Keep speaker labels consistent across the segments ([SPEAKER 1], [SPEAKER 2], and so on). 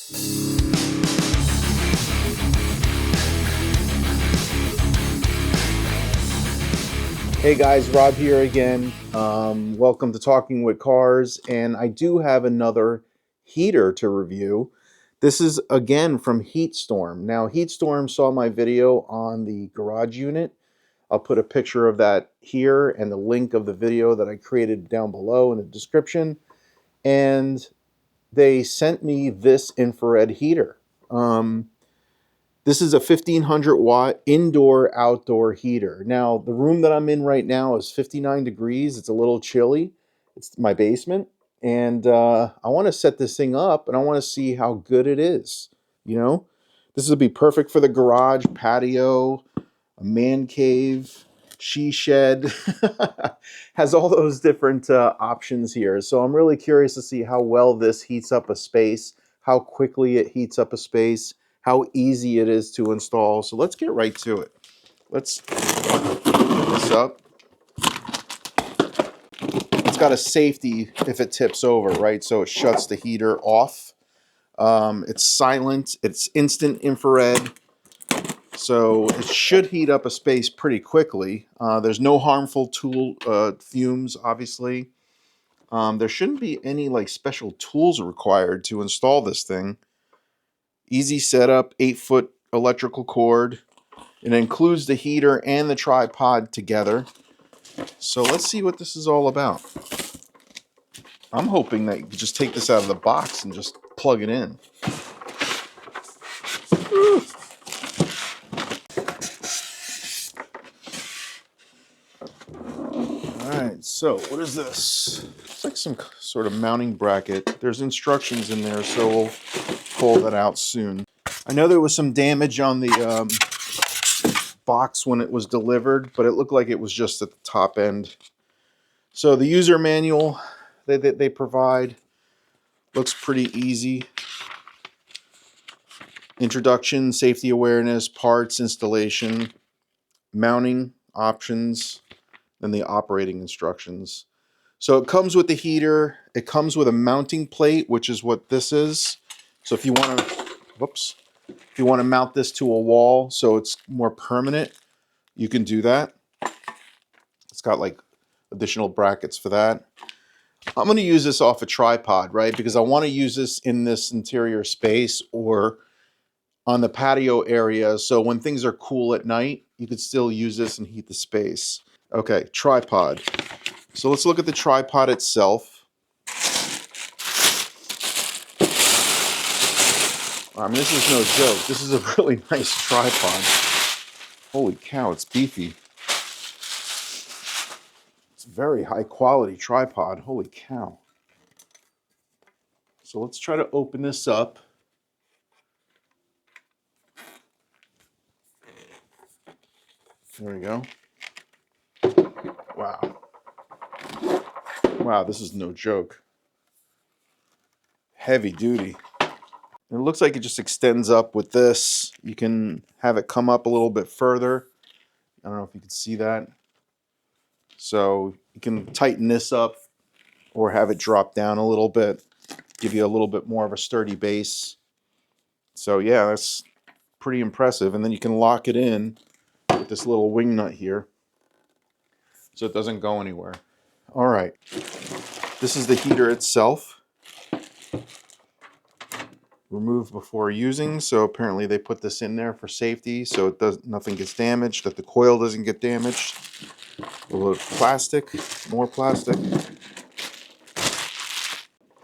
[SPEAKER 1] Hey guys, Rob here again. Welcome to Talking with Cars, and I do have another heater to review. This is again from Heatstorm. Now, Heatstorm saw my video on the garage unit. I'll put a picture of that here and the link of the video that I created down below in the description. And they sent me this infrared heater. This is a 1500 watt indoor outdoor heater. Now, the room that I'm in right now is 59 degrees. It's a little chilly. It's my basement. And I want to set this thing up and I want to see how good it is. You know, this would be perfect for the garage, patio, a man cave, she shed. Has all those different options here. So I'm really curious to see how well this heats up a space, how quickly it heats up a space, how easy it is to install. So let's get right to it. Let's open this up. It's got a safety if it tips over, right? So it shuts the heater off. It's silent. It's instant infrared. So it should heat up a space pretty quickly. There's no harmful fumes, obviously. There shouldn't be any like special tools required to install this thing. Easy setup, 8-foot electrical cord. It includes the heater and the tripod together. So let's see what this is all about. I'm hoping that you can just take this out of the box and just plug it in. Alright, so what is this? It's like some sort of mounting bracket. There's instructions in there, so we'll pull that out soon. I know there was some damage on the box when it was delivered, but it looked like it was just at the top end. So the user manual that they provide looks pretty easy. Introduction, safety awareness, parts, installation, mounting options, and the operating instructions. So it comes with the heater. It comes with a mounting plate, which is what this is. So if you want to, mount this to a wall so it's more permanent, you can do that. It's got like additional brackets for that. I'm going to use this off a tripod, right? Because I want to use this in this interior space or on the patio area. So when things are cool at night, you could still use this and heat the space. Okay, tripod. So let's look at the tripod itself. I mean, this is no joke. This is a really nice tripod. Holy cow, it's beefy. It's a very high quality tripod. Holy cow. So let's try to open this up. There we go. Wow. Wow, this is no joke. Heavy duty. It looks like it just extends up with this. You can have it come up a little bit further. I don't know if you can see that. So you can tighten this up or have it drop down a little bit, give you a little bit more of a sturdy base. So yeah, that's pretty impressive. And then you can lock it in with this little wing nut here so it doesn't go anywhere. All right, this is the heater itself. Remove before using, so apparently they put this in there for safety so nothing gets damaged, that the coil doesn't get damaged. A little plastic, more plastic.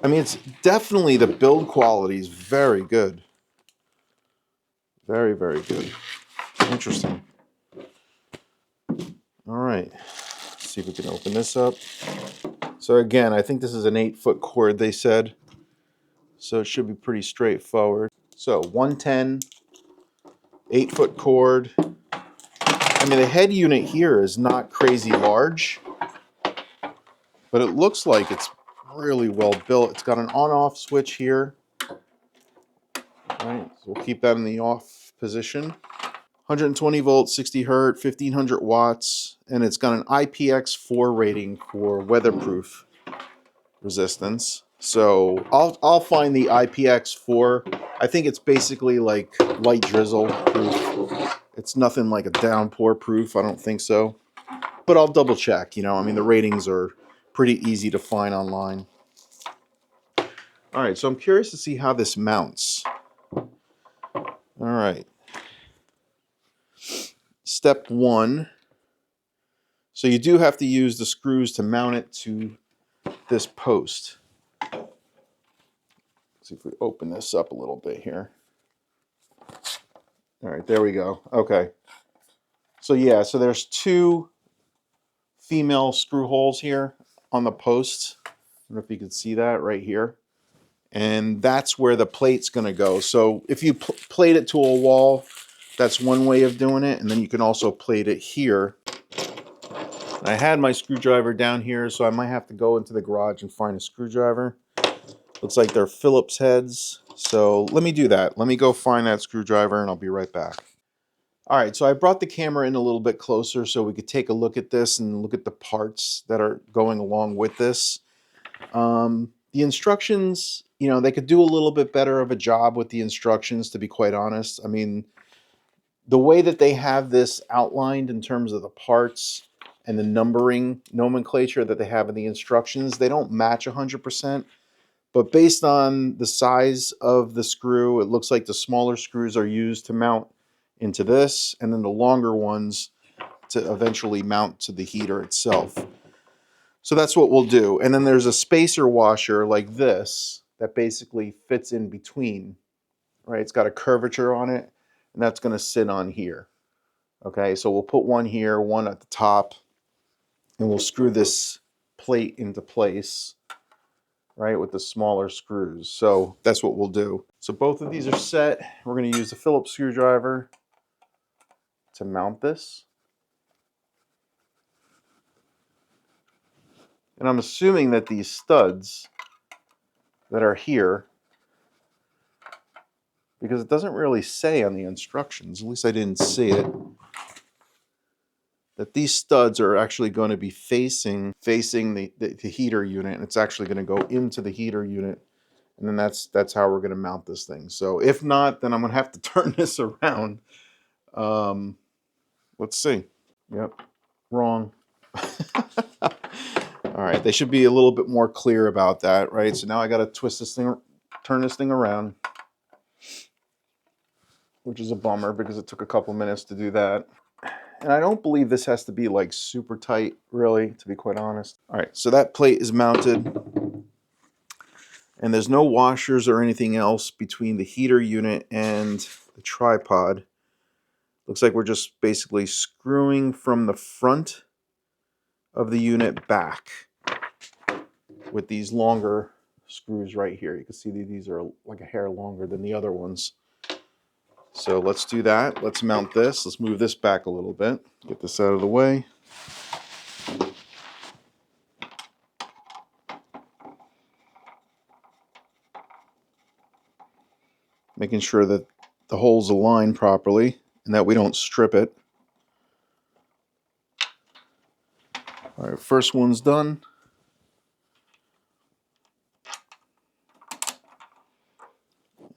[SPEAKER 1] I mean, it's definitely, the build quality is very good. Very, very good. Interesting. All right, let's see if we can open this up. So again, I think this is an 8-foot cord, they said. So it should be pretty straightforward. So 110, 8-foot cord. I mean, the head unit here is not crazy large, but it looks like it's really well built. It's got an on-off switch here. All right, so we'll keep that in the off position. 120 volts, 60 hertz, 1500 watts, and it's got an IPX4 rating for weatherproof resistance. So I'll find the IPX4 I think it's basically like light drizzle proof. It's nothing like a downpour proof. I don't think so. But I'll double check, you know. I mean, the ratings are pretty easy to find online. All right, so I'm curious to see how this mounts. All right. Step 1. So you do have to use the screws to mount it to this post. Let's see if we open this up a little bit here. All right, there we go. Okay. So yeah, so there's 2 female screw holes here on the post. I don't know if you can see that right here. And that's where the plate's going to go. So if you plate it to a wall, that's one way of doing it. And then you can also plate it here. I had my screwdriver down here, so I might have to go into the garage and find a screwdriver. Looks like they're Phillips heads. So let me do that. Let me go find that screwdriver and I'll be right back. All right, so I brought the camera in a little bit closer so we could take a look at this and look at the parts that are going along with this. The instructions, you know, they could do a little bit better of a job with the instructions, to be quite honest. I mean, the way that they have this outlined in terms of the parts and the numbering nomenclature that they have in the instructions, they don't match 100%. But based on the size of the screw, it looks like the smaller screws are used to mount into this, and then the longer ones to eventually mount to the heater itself. So that's what we'll do. And then there's a spacer washer like this that basically fits in between, right? It's got a curvature on it, and that's going to sit on here. Okay, so we'll put one here, one at the top, and we'll screw this plate into place, right, with the smaller screws. So that's what we'll do. So both of these are set. We're going to use the Phillips screwdriver to mount this. And I'm assuming that these studs that are here, because it doesn't really say on the instructions, at least I didn't see it, that these studs are actually going to be facing the heater unit, and it's actually going to go into the heater unit, and then that's how we're going to mount this thing. So if not, then I'm going to have to turn this around. Let's see. Yep, wrong. All right, they should be a little bit more clear about that, right? So now I got to twist this thing, turn this thing around, which is a bummer because it took a couple minutes to do that. And I don't believe this has to be like super tight, really, to be quite honest. All right, so that plate is mounted, and there's no washers or anything else between the heater unit and the tripod. Looks like we're just basically screwing from the front of the unit back with these longer screws right here. You can see these are like a hair longer than the other ones. So let's do that. Let's mount this. Let's move this back a little bit. Get this out of the way. Making sure that the holes align properly and that we don't strip it. All right, first one's done.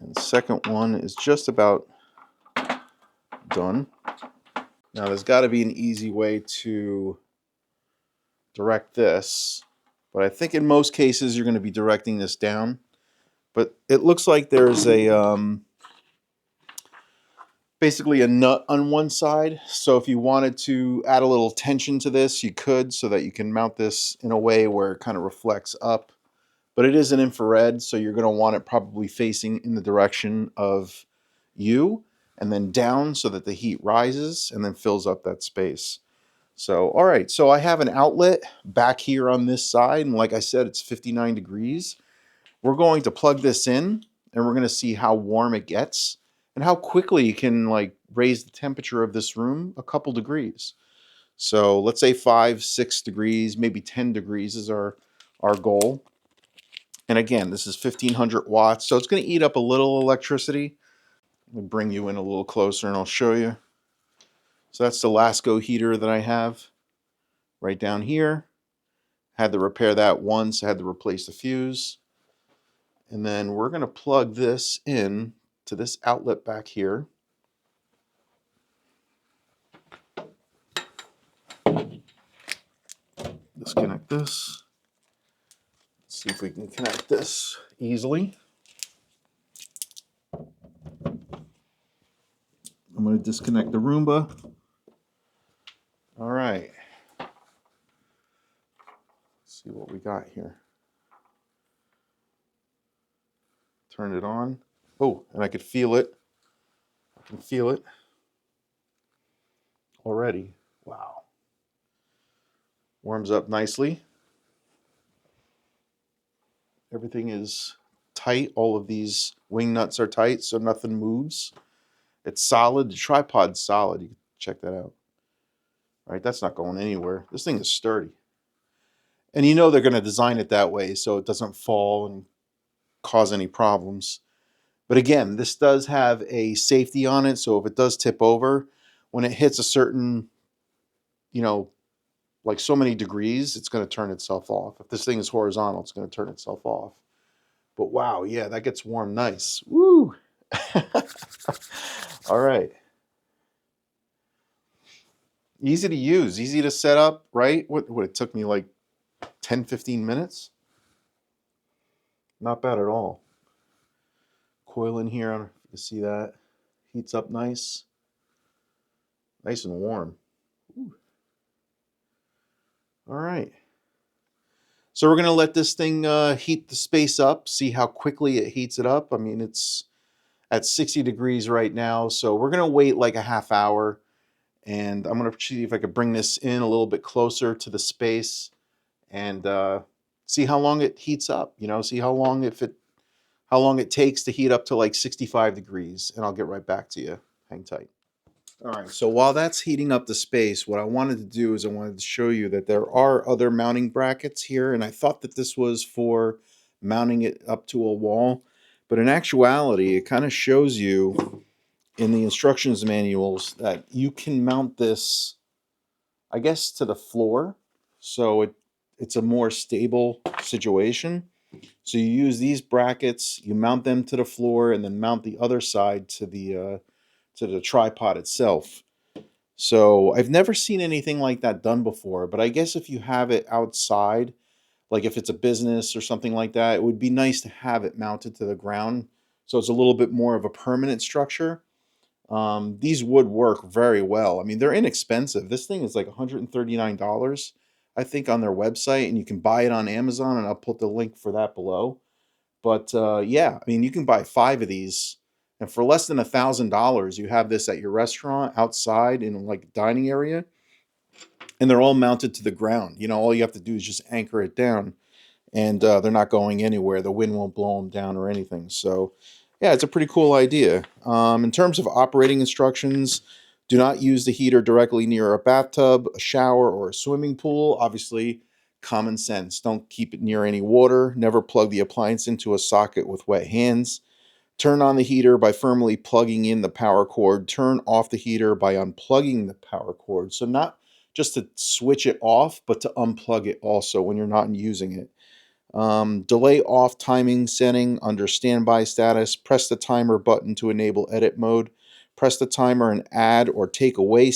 [SPEAKER 1] And the second one is just about done. Now there's got to be an easy way to direct this, but I think in most cases you're going to be directing this down. But it looks like there's a basically a nut on one side. So if you wanted to add a little tension to this, you could, so that you can mount this in a way where it kind of reflects up. But it is an infrared, so you're going to want it probably facing in the direction of you, and then down so that the heat rises and then fills up that space. So, all right, so I have an outlet back here on this side, and like I said, it's 59 degrees. We're going to plug this in, and we're going to see how warm it gets and how quickly you can like raise the temperature of this room a couple degrees. So let's say 5, 6 degrees, maybe 10 degrees is our goal. And again, this is 1500 watts, so it's going to eat up a little electricity. Let me bring you in a little closer and I'll show you. So that's the Lasco heater that I have right down here. Had to repair that once, I had to replace the fuse. And then we're going to plug this in to this outlet back here. Disconnect this. Let's see if we can connect this easily. I'm going to disconnect the Roomba. All right. Let's see what we got here. Turn it on. Oh, and I could feel it. I can feel it already. Wow. Warms up nicely. Everything is tight. All of these wing nuts are tight, so nothing moves. It's solid. The tripod's solid. You can check that out. All right, that's not going anywhere. This thing is sturdy. And you know they're going to design it that way so it doesn't fall and cause any problems. But again, this does have a safety on it, so if it does tip over, when it hits a certain, like so many degrees, it's going to turn itself off. If this thing is horizontal, it's going to turn itself off. But wow, yeah, that gets warm nice. Woo! All right. Easy to use, easy to set up, right? What it took me like 10, 15 minutes? Not bad at all. Coil in here, you see that? Heats up nice. Nice and warm. Ooh. All right. So we're going to let this thing heat the space up, see how quickly it heats it up. I mean, it's at 60 degrees right now, so we're going to wait like a half hour, and I'm going to see if I could bring this in a little bit closer to the space and see how long it heats up, see how long it takes to heat up to like 65 degrees, and I'll get right back to you. Hang tight. All right, so while that's heating up the space, what I wanted to do is I wanted to show you that there are other mounting brackets here, and I thought that this was for mounting it up to a wall, but in actuality, it kind of shows you in the instructions manuals that you can mount this, I guess, to the floor, so it's a more stable situation. So you use these brackets, you mount them to the floor, and then mount the other side to the tripod itself. So I've never seen anything like that done before, but I guess if you have it outside, like if it's a business or something like that, it would be nice to have it mounted to the ground so it's a little bit more of a permanent structure. These would work very well. I mean, they're inexpensive. This thing is like $139, I think, on their website, and you can buy it on Amazon, and I'll put the link for that below. But yeah, I mean, you can buy 5 of these, and for less than $1,000, you have this at your restaurant outside in like a dining area, and they're all mounted to the ground. All you have to do is just anchor it down, and they're not going anywhere. The wind won't blow them down or anything. So yeah, it's a pretty cool idea. In terms of operating instructions, do not use the heater directly near a bathtub, a shower, or a swimming pool. Obviously, common sense. Don't keep it near any water. Never plug the appliance into a socket with wet hands. Turn on the heater by firmly plugging in the power cord. Turn off the heater by unplugging the power cord. So not just to switch it off, but to unplug it also when you're not using it. Delay off timing setting under standby status. Press the timer button to enable edit mode. Press the timer and add or take away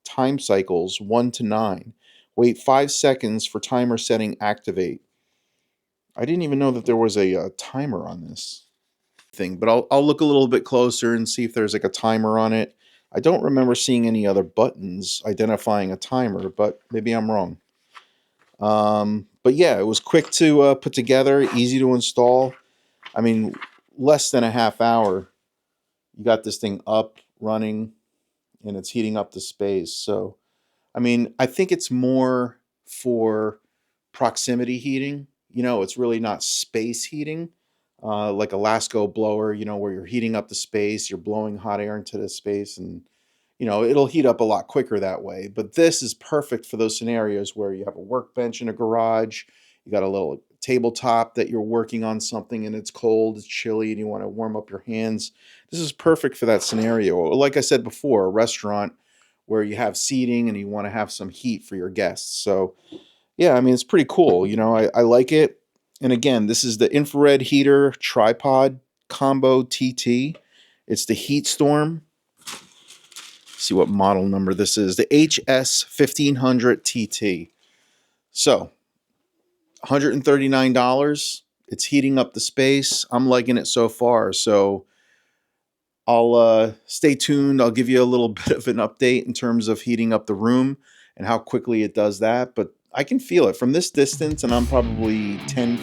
[SPEAKER 1] time cycles 1 to 9. Wait 5 seconds for timer setting activate. I didn't even know that there was a timer on this thing, but I'll look a little bit closer and see if there's like a timer on it. I don't remember seeing any other buttons identifying a timer, but maybe I'm wrong. But yeah, it was quick to put together, easy to install. I mean, less than a half hour, you got this thing up, running, and it's heating up the space. So, I mean, I think it's more for proximity heating. It's really not space heating, like a Lasco blower, where you're heating up the space, you're blowing hot air into the space, and it'll heat up a lot quicker that way. But this is perfect for those scenarios where you have a workbench in a garage, you got a little tabletop that you're working on something and it's cold, it's chilly, and you want to warm up your hands. This is perfect for that scenario. Like I said before, a restaurant where you have seating and you want to have some heat for your guests. So yeah, I mean, it's pretty cool. I like it. And again, this is the infrared heater tripod combo TT. It's the heatstorm. See what model number this is. The HS-1500-TT. So, $139. It's heating up the space. I'm liking it so far. So, I'll stay tuned. I'll give you a little bit of an update in terms of heating up the room and how quickly it does that. But I can feel it from this distance, and I'm probably 10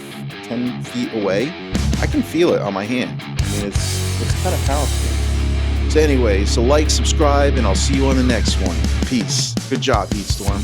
[SPEAKER 1] feet away. I can feel it on my hand. I mean, it's kind of powerful. So anyway, so like, subscribe, and I'll see you on the next one. Peace. Good job, Heatstorm.